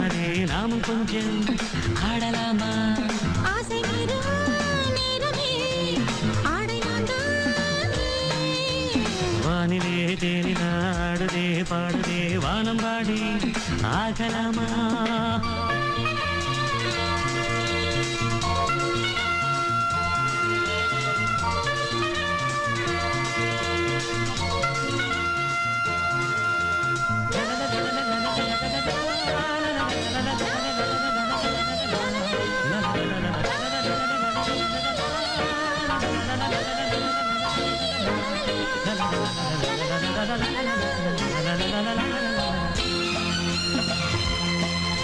ஆனதே நாமும் கொஞ்சம் ஆடலாமா ஆசை நேரமே ஆடை நான்தானே வானிலே தேனிலாடுதே பாடுதே வானம் பாடி ஆகலாமா la la la la la la la la la la la la la la la